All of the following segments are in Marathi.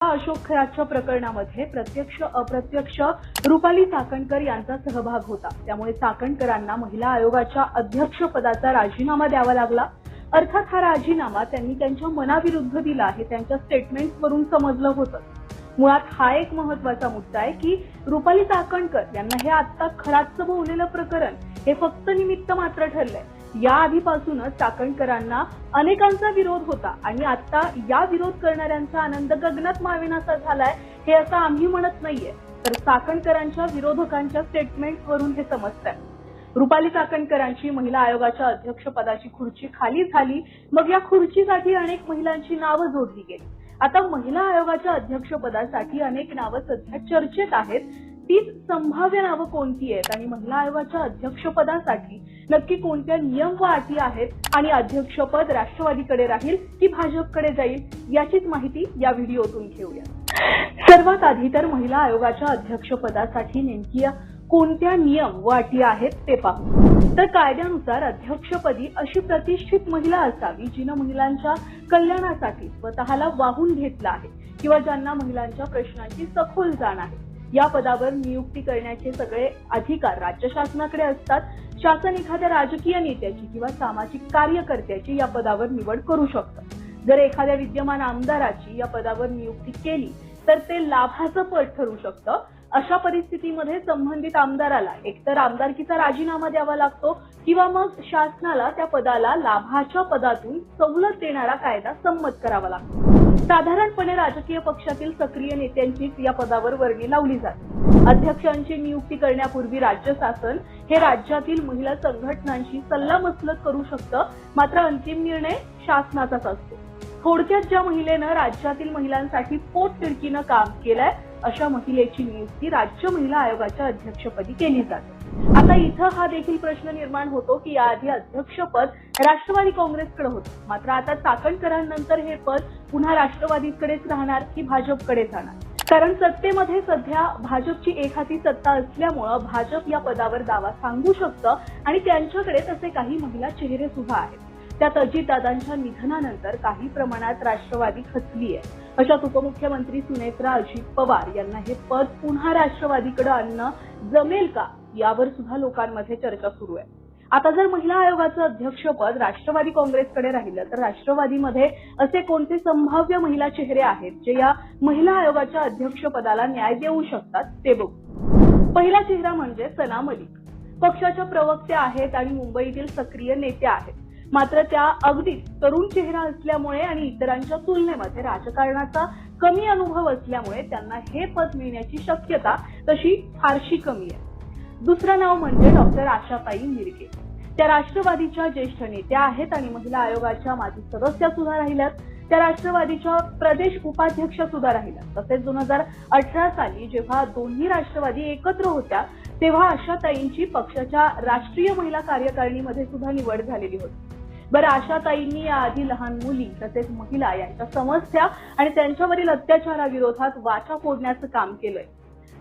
अशोक खरातच्या प्रकरणामध्ये प्रत्यक्ष अप्रत्यक्ष रुपाली चाकणकर यांचा सहभाग होता। त्यामुळे चाकणकरांना महिला आयोगाच्या अध्यक्षपदाचा राजीनामा द्यावा लागला। अर्थात हा राजीनामा त्यांनी त्यांच्या मनाविरुद्ध दिला आहे, त्यांच्या स्टेटमेंट्सवरून समजलं होतं। मुळात हा एक महत्त्वाचा मुद्दा आहे की रुपाली चाकणकर यांना हे आता खरातचं बोललेलं प्रकरण हे फक्त निमित्त मात्र ठरलंय। या आधीपासूनच चाकणकरांना अनेकांचा विरोध होता आणि आता या विरोध करणाऱ्यांचा आनंद गगनात मावेनासा झालाय हे असं आम्ही म्हणत नाहीये, तर चाकणकरांच्या विरोधकांच्या स्टेटमेंट्सवरून हे समजतंय। रुपाली चाकणकरांची महिला आयोगाच्या अध्यक्षपदाची खुर्ची खाली झाली, मग या खुर्चीसाठी अनेक महिलांची नावं जोडली गेली। आता महिला आयोगाच्या अध्यक्षपदासाठी अनेक नावं सध्या चर्चेत आहेत। तीच संभाव्य नावं कोणती आहेत आणि महिला आयोगाच्या अध्यक्षपदासाठी नक्की कोणत्या नियम व अटी आहेत आणि अध्यक्षपद राष्ट्रवादीकडे राहील की भाजपकडे जाईल याचीच माहिती या व्हिडिओतून घेऊया। सर्वात आधी तर महिला आयोगाच्या अध्यक्षपदासाठी नेमकी कोणत्या नियम व अटी आहेत ते पाहू। तर कायद्यानुसार अध्यक्षपदी अशी प्रतिष्ठित महिला असावी जिने महिलांच्या कल्याणासाठी स्वतःला वाहून घेतलं आहे किंवा ज्यांना महिलांच्या प्रश्नांची सखोल जाण आहे। या पदावर नियुक्ती करण्याचे सगळे अधिकार राज्य शासनाकडे असतात। शासन एखाद्या राजकीय नेत्याची किंवा सामाजिक कार्यकर्त्याची या पदावर निवड करू शकतं। जर एखाद्या विद्यमान आमदाराची या पदावर नियुक्ती केली तर ते लाभाचं पद ठरू शकतं। अशा परिस्थितीमध्ये संबंधित आमदाराला एकतर आमदारकीचा राजीनामा द्यावा लागतो किंवा मग शासनाला त्या पदाला लाभाच्या पदातून सवलत देणारा कायदा संमत करावा लागतो। साधारणपणे राजकीय पक्षातील सक्रिय नेत्यांचीच या पदावर वर्णी लावली जाते। अध्यक्षांची नियुक्ती करण्यापूर्वी राज्य शासन हे राज्यातील महिला संघटनांशी सल्लामसलत करू शकतं, मात्र अंतिम निर्णय शासनाचाच असतो। थोडक्यात ज्या महिलेनं राज्यातील महिलांसाठी पोटतिडकीनं काम केलंय अशा महिलेची नियुक्ती राज्य महिला आयोगाच्या अध्यक्षपदी केली जाते। आता इथं हा देखील प्रश्न निर्माण होतो की याआधी अध्यक्षपद राष्ट्रवादी काँग्रेसकडे होतं, मात्र आता चाकणकरांनंतर हे पद पुन्हा राष्ट्रवादीकडेच राहणार की भाजपकडे जाणार? कारण सत्तेमध्ये सध्या भाजपची एकहाती सत्ता असल्यामुळे भाजप या पदावर दावा सांगू शकतं आणि त्यांच्याकडे तसे काही महिला चेहरे सुद्धा आहेत। त्यात अजितदादांच्या निधनानंतर काही प्रमाणात राष्ट्रवादी खचली आहे। अशात उपमुख्यमंत्री सुनेत्रा अजित पवार यांना हे पद पुन्हा राष्ट्रवादीकडे आणणं जमेल का यावर सुद्धा लोकांमध्ये चर्चा सुरू आहे। आता जर महिला आयोगाचं अध्यक्षपद राष्ट्रवादी काँग्रेसकडे राहिलं तर राष्ट्रवादीमध्ये असे कोणते संभाव्य महिला चेहरे आहेत जे या महिला आयोगाच्या अध्यक्षपदाला न्याय देऊ शकतात ते बघू। पहिला चेहरा म्हणजे सना मलिक। पक्षाच्या प्रवक्त्या आहेत आणि मुंबईतील सक्रिय नेत्या आहेत, मात्र त्या अगदीच तरुण चेहरा असल्यामुळे आणि इतरांच्या तुलनेमध्ये राजकारणाचा कमी अनुभव असल्यामुळे त्यांना हे पद मिळण्याची शक्यता तशी फारशी कमी आहे। दुसरं नाव म्हणजे डॉक्टर आशाताई मिरगे। त्या राष्ट्रवादीच्या ज्येष्ठ नेत्या आहेत आणि महिला आयोगाच्या माजी सदस्य सुद्धा राहिल्यात। त्या राष्ट्रवादीच्या प्रदेश उपाध्यक्ष सुद्धा राहिल्यात। तसेच 2018 साली जेव्हा दोन्ही राष्ट्रवादी एकत्र होत्या तेव्हा आशाताईंची पक्षाच्या राष्ट्रीय महिला कार्यकारिणीमध्ये सुद्धा निवड झालेली होती। बरं, आशाताईंनी याआधी लहान मुली तसेच महिला यांच्या समस्या आणि त्यांच्यावरील अत्याचाराविरोधात वाचा फोडण्याचं काम केलंय।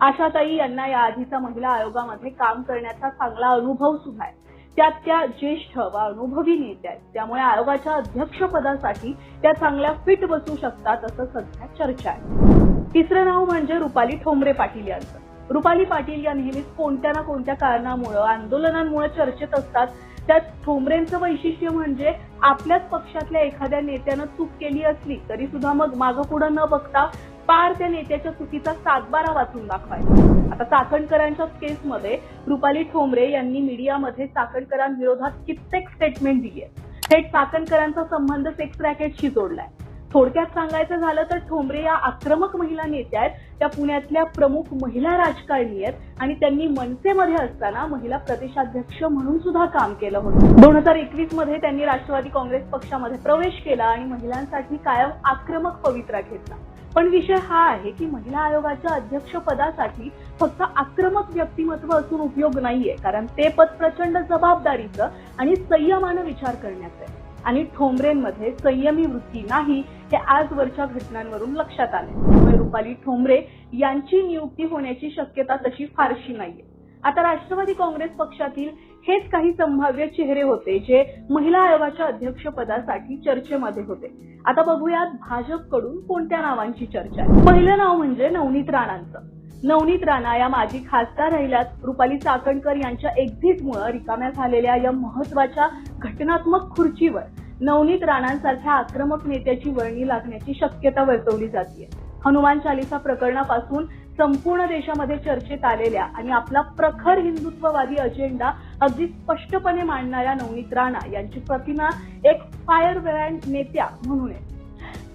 आशाताई यांना याआधीचा महिला आयोगामध्ये काम करण्याचा चांगला अनुभव सुद्धा आहे। त्यात त्या ज्येष्ठ व अनुभवी नेत्या आहेत, त्यामुळे आयोगाच्या अध्यक्षपदासाठी त्या चांगल्या फिट बसू शकतात असं सध्या चर्चा आहे। तिसरं नाव म्हणजे रुपाली ठोंबरे पाटील यांचं। रुपाली पाटील या नेहमीच कोणत्या ना कोणत्या कारणामुळे आंदोलनांमुळे चर्चेत असतात। त्यात ठोंबरेंचं वैशिष्ट्य म्हणजे आपल्याच पक्षातल्या एखाद्या नेत्यानं चूक केली असली तरी सुद्धा मग मागं पुढं न बघता पार त्या नेत्याच्या चुकीचा सातबारा वाचून दाखवायचा। आता चाकणकरांच्या केसमध्ये रुपाली ठोंबरे यांनी मीडियामध्ये चाकणकरांविरोधात कित्येक स्टेटमेंट दिली आहे। थेट चाकणकरांचा संबंध सेक्स रॅकेटशी जोडलाय। थोडक्यात सांगायचं झालं तर ठोंबरे या आक्रमक महिला नेत्या आहेत, त्या पुण्यातल्या प्रमुख महिला राजकारणी आहेत आणि त्यांनी मनसेमध्ये असताना महिला प्रदेशाध्यक्ष म्हणून सुद्धा काम केलं होतं। 2021 मध्ये त्यांनी राष्ट्रवादी काँग्रेस पक्षामध्ये प्रवेश केला आणि महिलांसाठी कायम आक्रमक पवित्रा घेतला। पण विषय हा आहे की महिला आयोगाच्या अध्यक्षपदासाठी फक्त आक्रमक व्यक्तिमत्व असून उपयोग नाहीये, कारण ते पद प्रचंड जबाबदारीचं आणि संयमानं विचार करण्याचं आहे आणि ठोंबरेंमध्ये संयमी वृत्ती नाही हे आजवरच्या घटनांवरून लक्षात आले। त्यामुळे रुपाली ठोंबरे यांची नियुक्ती होण्याची शक्यता तशी फारशी नाहीये। आता राष्ट्रवादी काँग्रेस पक्षातील हेच काही संभाव्य चेहरे होते जे महिला आयोगाच्या अध्यक्षपदासाठी चर्चेमध्ये होते. आता बघूयात भाजपकडून कोणत्या नावांची चर्चा आहे. पहिलं नाव म्हणजे नवनीत राणांचं. नवनीत राणा या माजी खासदार राहिल्यात. रुपाली चाकणकर यांच्या एक्झिटमुळे रिकाम्या झालेल्या या महत्वाच्या घटनात्मक खुर्चीवर नवनीत राणांसारख्या आक्रमक नेत्याची वर्णी लागण्याची शक्यता वर्तवली जाते. हनुमान चालीसा प्रकरणापासून संपूर्ण देशामध्ये चर्चेत आलेल्या आणि आपला प्रखर हिंदुत्ववादी अजेंडा अगदी स्पष्टपणे मांडणाऱ्या नवनीत राणा यांची प्रतिमा एक फायरब्रँड नेत्या म्हणून आहे.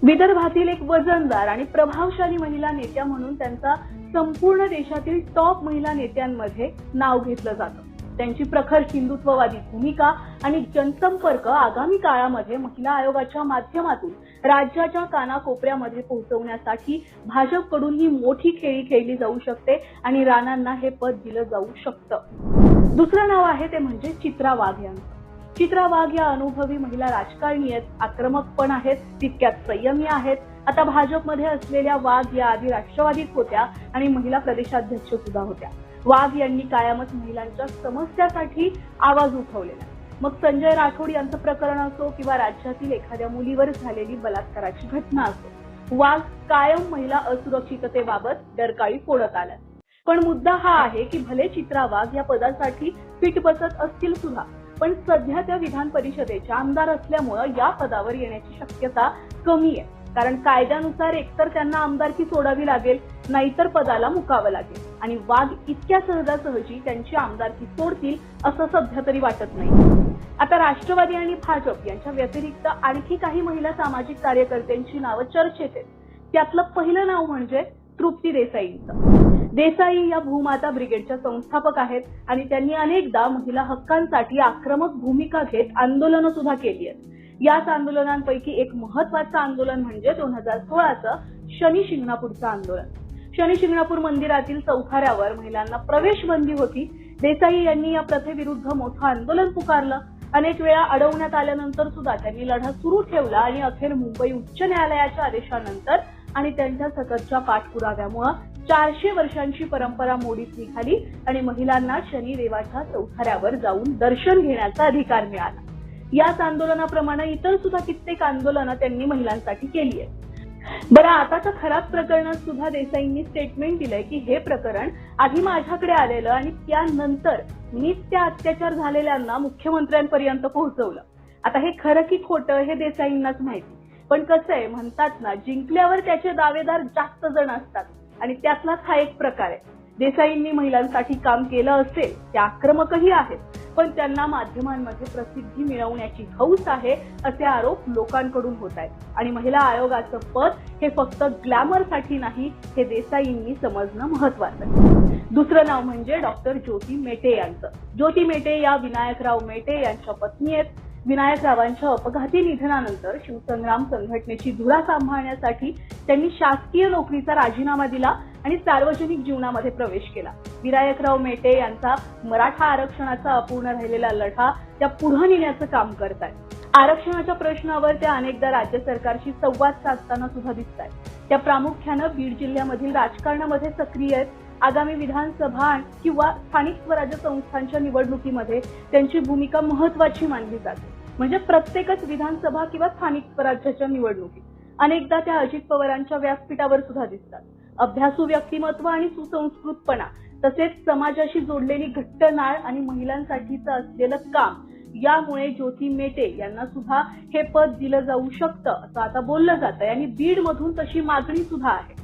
विदर्भातील एक वजनदार आणि प्रभावशाली महिला नेत्या म्हणून त्यांचा संपूर्ण देशातील टॉप महिला नेत्यांमध्ये नाव घेतलं जातं. त्यांची प्रखर हिंदुत्ववादी भूमिका आणि जनसंपर्क आगामी काळामध्ये महिला आयोगाच्या माध्यमातून राज्याच्या कानाकोपऱ्यामध्ये पोहोचवण्यासाठी भाजपकडून ही मोठी खेळी खेळली जाऊ शकते आणि राणांना हे पद दिलं जाऊ शकतं. दुसरं नाव आहे ते म्हणजे चित्रा वाघ यांचं. चित्रा वाघ या अनुभवी महिला राजकारणी आहेत, आक्रमक पण आहेत, तितक्यात संयमी आहेत. आता भाजपमध्ये असलेल्या वाघ या आधी राष्ट्रवादीत होत्या आणि महिला प्रदेशाध्यक्ष सुद्धा होत्या. वाघ यांनी कायमच महिलांच्या समस्यासाठी आवाज उठवलेला. मग संजय राठोड यांचं प्रकरण असो किंवा राज्यातील एखाद्या मुलीवर झालेली बलात्काराची घटना असो, वाघ कायम महिला असुरक्षिततेबाबत डरकाळी फोडत आल्या. पण मुद्दा हा आहे की भले चित्रा वाघ या पदासाठी फिट बसत असतील सुद्धा, पण सध्या त्या विधान परिषदेच्या आमदार असल्यामुळे या पदावर येण्याची शक्यता कमी आहे. कारण कायद्यानुसार एकतर त्यांना आमदारकी सोडावी लागेल, नाहीतर पदाला मुकावं लागेल. आणि वाघ इतक्या सहजासहजी त्यांची आमदारकी सोडतील असं सध्या तरी वाटत नाही. आता राष्ट्रवादी आणि भाजप यांच्या व्यतिरिक्त आणखी काही महिला सामाजिक कार्यकर्त्यांची नावं चर्चेत आहेत. त्यातलं पहिलं नाव म्हणजे तृप्ती देसाईंचं. देसाई या भूमाता ब्रिगेडच्या संस्थापक आहेत आणि त्यांनी अनेकदा महिला हक्कांसाठी आक्रमक भूमिका घेत आंदोलनं सुद्धा केली आहेत. याच आंदोलनांपैकी एक महत्वाचं आंदोलन म्हणजे 2016चं शनी शिंगणापूरचं आंदोलन. शनी शिंगणापूर मंदिरातील चौथाऱ्यावर महिलांना प्रवेश बंदी होती. देसाई यांनी या प्रथेविरुद्ध मोठं आंदोलन पुकारलं. अनेक वेळा अडवण्यात आल्यानंतर सुद्धा त्यांनी लढा सुरू ठेवला आणि अखेर मुंबई उच्च न्यायालयाच्या आदेशानंतर आणि त्यांच्या सकतच्या पाठपुराव्यामुळे 400 वर्षांची परंपरा मोडीत निघाली आणि महिलांना शनिदेवाच्या चौथाऱ्यावर जाऊन दर्शन घेण्याचा अधिकार मिळाला. याच आंदोलनाप्रमाणे इतर सुद्धा कित्येक आंदोलनं त्यांनी महिलांसाठी केली आहेत. बरं, आताच्या खराब प्रकरणात सुद्धा देसाईंनी स्टेटमेंट दिलंय की हे प्रकरण आधी माझ्याकडे आलेलं आणि त्यानंतर मीच त्या अत्याचार झालेल्यांना मुख्यमंत्र्यांपर्यंत पोहोचवलं. आता हे खरं की खोटं हे देसाईंनाच माहिती. पण कसं आहे, म्हणतात ना, जिंकल्यावर त्याचे दावेदार जास्त जण असतात आणि त्यातलाच हा एक प्रकार आहे. देसाईंनी महिलांसाठी काम केलं असेल, ते आक्रमकही आहेत, पण त्यांना माध्यमांमध्ये प्रसिद्धी मिळवण्याची हौस आहे असे आरोप लोकांकडून होत आहेत. आणि महिला आयोगाचं पद हे फक्त ग्लॅमरसाठी नाही हे देसाईंनी समजणं महत्वाचं आहे. दुसरं नाव म्हणजे डॉक्टर ज्योती मेटे यांचं. ज्योती मेटे या विनायकराव मेटे यांच्या पत्नी आहेत. विनायकरावांच्या अपघाती निधनानंतर शिवसंग्राम संघटनेची धुरा सांभाळण्यासाठी त्यांनी शासकीय नोकरीचा राजीनामा दिला आणि सार्वजनिक जीवनामध्ये प्रवेश केला. विनायकराव मेटे यांचा मराठा आरक्षणाचा अपूर्ण राहिलेला लढा त्या पुढे नेण्याचं काम करतायत. आरक्षणाच्या प्रश्नावर त्या अनेकदा राज्य सरकारशी संवाद साधताना सुद्धा दिसतायत. त्या प्रामुख्यानं बीड जिल्ह्यामधील राजकारणामध्ये सक्रिय आहेत. आगामी विधानसभा किंवा स्थानिक स्वराज्य संस्थांच्या निवडणुकीमध्ये त्यांची भूमिका महत्वाची मानली जाते. म्हणजे प्रत्येकच विधानसभा किंवा स्थानिक स्वराज्याच्या निवडणुकीत अनेकदा त्या अजित पवारांच्या व्यासपीठावर सुद्धा दिसतात. अभ्यासू व्यक्तिमत्व आणि सुसंस्कृतपणा तसेच समाजाशी जोडलेली घट्ट नाळ आणि महिलांसाठीचं असलेलं काम यामुळे ज्योती मेटे यांना सुद्धा हे पद दिलं जाऊ शकतं असं आता बोललं जातंय आणि बीड मधून तशी मागणी सुद्धा आहे.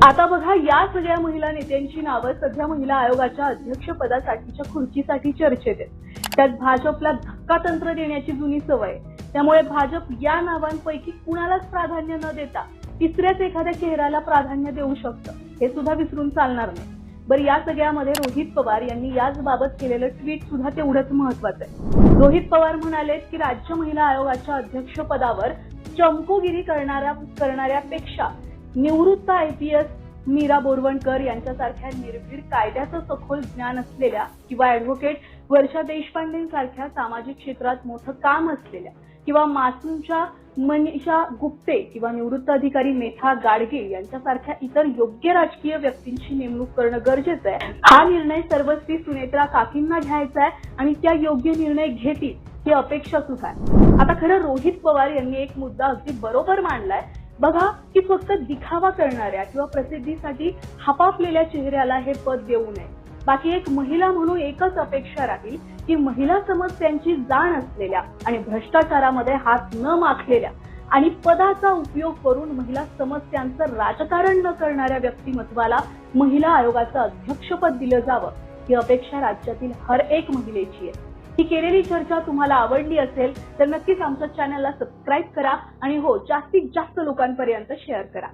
आता बघा, या सगळ्या महिला नेत्यांची नावं सध्या महिला आयोगाच्या अध्यक्षपदासाठीच्या खुर्चीसाठी चर्चेत आहेत. त्यात भाजपला धक्कातंत्र देण्याची जुनी सवय. त्यामुळे भाजप या नावांपैकी कुणालाच प्राधान्य न देता तिसऱ्याच एखाद्या चेहऱ्याला प्राधान्य देऊ शकतं, हे सुद्धा विसरून चालणार नाही. बरं, या सगळ्यामध्ये रोहित पवार यांनी याच बाबत केलेलं ट्विट सुद्धा तेवढंच महत्वाचं आहे. रोहित पवार म्हणाले की राज्य महिला आयोगाच्या अध्यक्षपदावर चमकोगिरी करणाऱ्यापेक्षा निवृत्त IPS मीरा बोरवणकर यांच्यासारख्या निर्भीड कायद्याचं सखोल ज्ञान असलेल्या किंवा ऍडव्होकेट वर्षा देशपांडेंसारख्या सामाजिक क्षेत्रात मोठं काम असलेल्या किंवा मासूमच्या मनीषा गुप्ते किंवा निवृत्त अधिकारी मेधा गाडगे यांच्यासारख्या इतर योग्य राजकीय व्यक्तींची नेमणूक करणं गरजेचं आहे। हा निर्णय सर्वस्वी सुनेत्रा काकींना घ्यायचा आहे आणि त्या योग्य निर्णय घेतील ही अपेक्षा सुद्धा आहे। आता खरं रोहित पवार यांनी एक मुद्दा अगदी बरोबर मांडलाय बघा की फक्त दिखावा करणाऱ्या किंवा प्रसिद्धीसाठी हापापलेल्या चेहऱ्याला हे पद देऊ नये। बाकी एक महिला म्हणून एकच अपेक्षा राहील की महिला समस्यांची जाण असलेल्या आणि भ्रष्टाचारामध्ये हात न माखलेल्या आणि पदाचा उपयोग करून महिला समस्यांचं राजकारण न करणाऱ्या व्यक्तिमत्वाला महिला आयोगाचं अध्यक्षपद दिलं जावं ही अपेक्षा राज्यातील हर एक महिलेची आहे। ही केलेली चर्चा तुम्हाला आवडली असेल तर नक्कीच आमच्या चॅनलला सबस्क्राईब करा आणि हो जास्तीत जास्त लोकांपर्यंत शेअर करा।